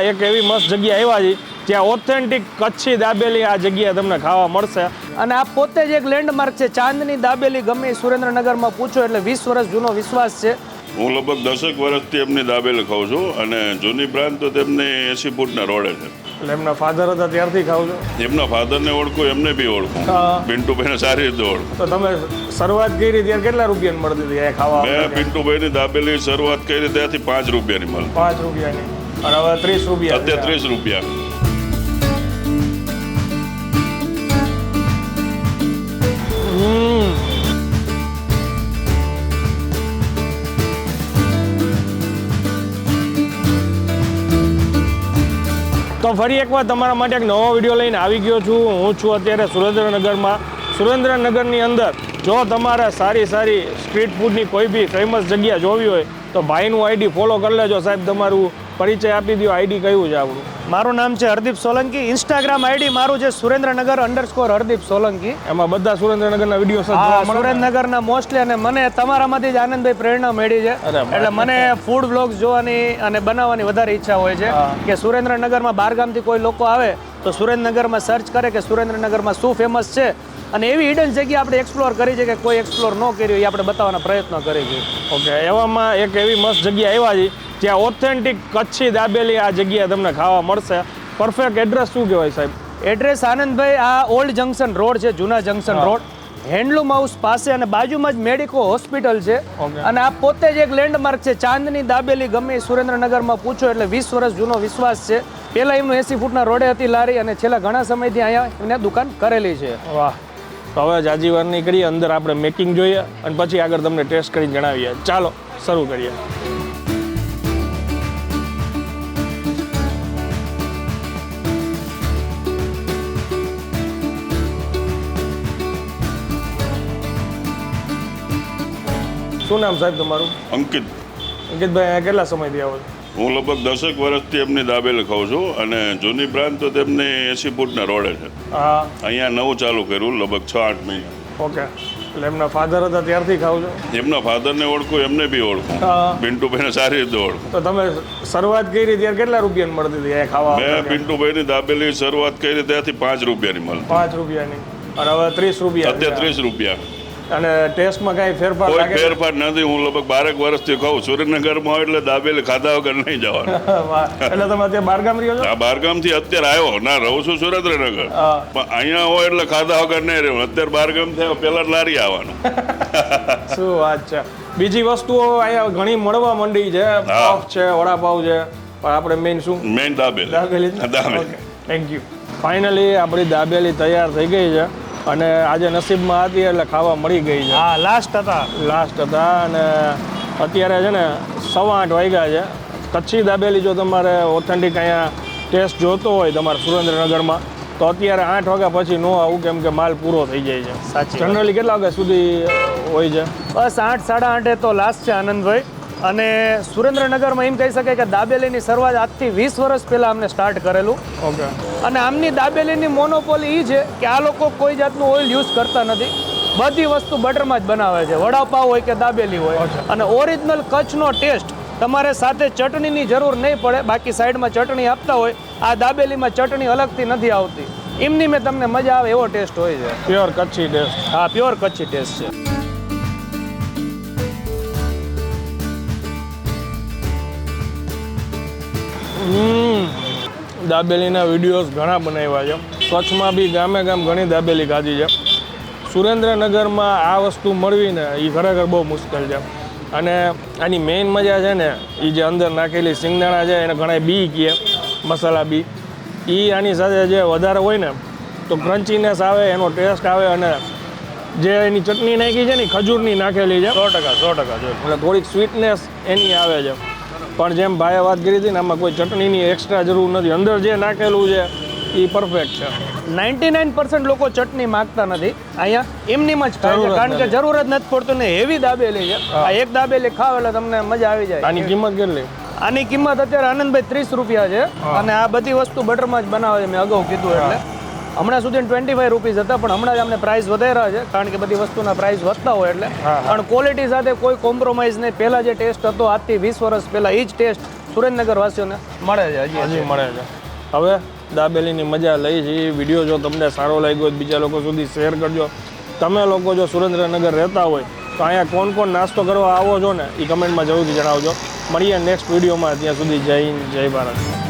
એક એવી મસ્ત જગ્યા આવ્યા છે જ્યાં ઓથેન્ટિક કચ્છી દાબેલી આ જગ્યાએ તમને ખાવા મળશે અને આ પોતે જ એક લેન્ડમાર્ક છે. ચાંદની દાબેલી ગમે સુરેન્દ્રનગરમાં પૂછો એટલે 20 વર્ષ જૂનો વિશ્વાસ છે. હું લગભગ 10 વર્ષથી એમની દાબેલી ખાઉં છું અને જૂની બ્રાન્ચ તો તેમની 80 ફૂટના રોડે છે. એટલે એમના ફાધર હતા ત્યારથી ખાવ છો? એમના ફાધરને ઓળખું, એમને બી ઓળખું, પિન્ટુભાઈને સારી રીતે ઓળખું. તો તમે શરૂઆત કરી ત્યારે કેટલા રૂપિયાની મળતી હતી આ ખાવા? મેં પિન્ટુભાઈની દાબેલી શરૂઆત કરી ત્યાંથી 5 રૂપિયાની મળે. 5 રૂપિયાની અને હવે 30 રૂપિયા. અત્યારે 30 રૂપિયા. તો ફરી એકવાર તમારા માટે એક નવો વિડીયો લઈને આવી ગયો છું. હું છું અત્યારે સુરેન્દ્રનગરમાં. સુરેન્દ્રનગરની અંદર જો તમારે સારી સ્ટ્રીટ ફૂડની કોઈ બી ફેમસ જગ્યા જોવી હોય તો ભાઈનું આઈડી ફોલો કરી લેજો. સાહેબ તમારું પરિચય આપી દો. આઈડી કયું છે આપણું? મારું નામ છે હરદીપ સોલંકી. ઇન્સ્ટાગ્રામ આઈડી મારું છે સુરેન્દ્રનગર_હરદીપ સોલંકી. એમાં બધા સુરેન્દ્રનગરના વિડીયો સુરેન્દ્રનગરના મોસ્ટલી અને મને તમારામાંથી જ આનંદભાઈ પ્રેરણા મળી છે. એટલે મને ફૂડ બ્લોગ્સ જોવાની અને બનાવવાની વધારે ઈચ્છા હોય છે કે સુરેન્દ્રનગરમાં બહારગામથી કોઈ લોકો આવે તો સુરેન્દ્રનગરમાં સર્ચ કરે કે સુરેન્દ્રનગરમાં શું ફેમસ છે અને એવી હિડન જગ્યા આપણે એક્સપ્લોર કરી છે કે કોઈ એક્સપ્લોર ન કરી એ આપણે બતાવવાના પ્રયત્નો કરી છે. ઓકે, એવામાં એક એવી મસ્ત જગ્યા આવ્યા છે જ્યાં ઓથેન્ટિક કચ્છી દાબેલી આ જગ્યાએ તમને ખાવા મળશે. પરફેક્ટ એડ્રેસ શું કહેવાય સાહેબ? એડ્રેસ આનંદભાઈ આ ઓલ્ડ જંકશન રોડ છે, જૂના જંકશન રોડ, હેન્ડલૂમ હાઉસ પાસે અને બાજુમાં જ મેડિકો હોસ્પિટલ છે. અને આ પોતે જ એક લેન્ડમાર્ક છે. ચાંદની દાબેલી ગમે સુરેન્દ્રનગરમાં પૂછો એટલે 20 વર્ષ જૂનો વિશ્વાસ છે. પહેલાં એમનું 80 ફૂટના રોડે હતી લારી અને છેલ્લા ઘણા સમયથી અહીંયા એમને દુકાન કરેલી છે. વાહ! તો હવે જાજીવાર નહીં કરીએ, અંદર આપણે મેકિંગ જોઈએ અને પછી આગળ તમને ટેસ્ટ કરીને જણાવીએ. ચાલો શરૂ કરીએ. શું નામ સાહેબ તમારું? અંકિત. અંકિતભાઈ, અહીંયા કેટલા સમયથી આવો છો? હું લગભગ 10 વર્ષથી એમની દાબેલી ખાઉં છું અને જૂની બ્રાન્ચ તો તેમની 80 ફૂટના રોડે છે. હા. અહીંયા નવું ચાલુ કર્યું લગભગ 6-8 મહિના. ઓકે, એટલે એમના ફાધર હતા ત્યારથી ખાવ છો? એમના ફાધરને ઓળખું, એમને બી ઓળખું, પિન્ટુભાઈને સારી રીતે ઓળખું. તો તમે શરૂઆત કરી ત્યારે કેટલા રૂપિયાની મળતી હતી આ ખાવા? મેં પિન્ટુભાઈની દાબેલી શરૂઆત કરી ત્યાંથી 5 રૂપિયાની મળે. 5 રૂપિયાની અને હવે 30 રૂપિયા. અત્યારે 30 રૂપિયા. અને ટેસ્ટમાં કાંઈ ફેરફાર કોઈ લાગે? ફેરફાર નથી. હું લગભગ 12 વર્ષથી ખાઉં. સુરેન્દ્રનગરમાં હોય એટલે દાબેલી ખાધા વગર નહીં જવાનું. એટલે તમે અત્યારે બહારગામ રહ્યો છો? આ બહારગામથી અત્યારે આવ્યો ના, રહું છું સુરેન્દ્રનગર, પણ અહીંયા હોય એટલે ખાધા વગર નહીં રહેવું. અત્યારે બહારગામથી આવ્યો, પહેલા લારી આવવાનું. શું વાત છે! બીજી વસ્તુઓ અહીંયા ઘણી મળવા માંડી છે. પાવ છે, વડાપાવ છે, પણ આપણે મેઇન શું? Main dabeli. Thank you. Finally આપણી દાબેલી તૈયાર થઈ ગઈ છે અને આજે નસીબમાં હતી એટલે ખાવા મળી ગઈ છે. હા, લાસ્ટ હતા અને અત્યારે છે ને 8:15 વાગ્યા છે. કચ્છી દાબેલી જો તમારે ઓથેન્ટિક અહીંયા ટેસ્ટ જોતો હોય તમારે સુરેન્દ્રનગરમાં તો અત્યારે 8 વાગ્યા પછી ન આવું, કેમ કે માલ પૂરો થઈ જાય છે. સાચી. જનરલી કેટલા વાગ્યા સુધી હોય છે? બસ 8-8:30 તો લાસ્ટ છે આનંદભાઈ. અને સુરેન્દ્રનગરમાં એમ કહી શકાય કે દાબેલીની શરૂઆત આજથી 20 વર્ષ પહેલાં અમને સ્ટાર્ટ કરેલું. ઓકે. અને આમની દાબેલીની મોનોપોલી એ છે કે આ લોકો કોઈ જાતનું ઓઇલ યુઝ કરતા નથી. બધી વસ્તુ બટરમાં જ બનાવે છે. વડાપાવ હોય કે દાબેલી હોય. અને ઓરિજિનલ કચ્છનો ટેસ્ટ. તમારે સાથે ચટણીની જરૂર નહીં પડે. બાકી સાઈડમાં ચટણી આપતા હોય. આ દાબેલીમાં ચટણી અલગથી નથી આવતી. એમની મેં તમને મજા આવે એવો ટેસ્ટ હોય છે. Pure Kutchi taste. હા, પ્યોર કચ્છી ટેસ્ટ છે. દાબેલીના વિડીયોઝ ઘણા બનાવ્યા છે. કચ્છમાં બી ગામે ગામ ઘણી દાબેલી ખાધી છે. સુરેન્દ્રનગરમાં આ વસ્તુ મળવી ને એ ખરેખર બહુ મુશ્કેલ છે. અને આની મેઇન મજા છે ને એ જે અંદર નાખેલી સિંગદાણા છે એને ઘણા બી કહે, મસાલા બી. એ આની સાથે જે વધારે હોય ને તો ક્રન્ચીનેસ આવે, એનો ટેસ્ટ આવે. અને જે એની ચટણી નાખી છે ને ખજૂરની નાખેલી છે 100% એટલે થોડીક સ્વીટનેસ એની આવે છે. પણ જેમ ભાઈએ વાત કરી હતી ને આમાં કોઈ ચટણીની એક્સ્ટ્રા જરૂર નથી. અંદર જે નાખેલું છે એ પરફેક્ટ છે. 99% લોકો ચટણી માંગતા નથી અહીંયા, એમનીમાં જ ખાય છે, કારણ કે જરૂર જ નથી પડતું ને. હેવી દાબેલી છે. આ એક દાબેલી ખાવ એટલે તમને મજા આવી જાય. આની કિંમત કેટલી? આની કિંમત અત્યારે આનંદભાઈ 30 રૂપિયા છે. અને આ બધી વસ્તુ બટરમાં જ બનાવે છે, મેં અગાઉ કીધું એટલે. હમણાં સુધી 25 રૂપીસ હતા, પણ હમણાં જ અમને પ્રાઇસ વધાર્યા છે, કારણ કે બધી વસ્તુના પ્રાઇસ વધતા હોય એટલે. પણ ક્વોલિટી સાથે કોઈ કોમ્પ્રોમાઇઝ નહીં. પહેલાં જે ટેસ્ટ હતો આજથી 20 વર્ષ પહેલાં એ જ ટેસ્ટ સુરેન્દ્રનગર વાસીઓને મળે છે હજી મળે છે. હવે દાબેલીની મજા લઈ છે. એ વિડીયો જો તમને સારો લાગ્યો હોય બીજા લોકો સુધી શેર કરજો. તમે લોકો જો સુરેન્દ્રનગર રહેતા હોય તો અહીંયા કોણ નાસ્તો કરવા આવો છો ને એ કમેન્ટમાં જરૂરથી જણાવજો. મળીએ નેક્સ્ટ વિડીયોમાં. ત્યાં સુધી જય હિન્દ, જય ભારત.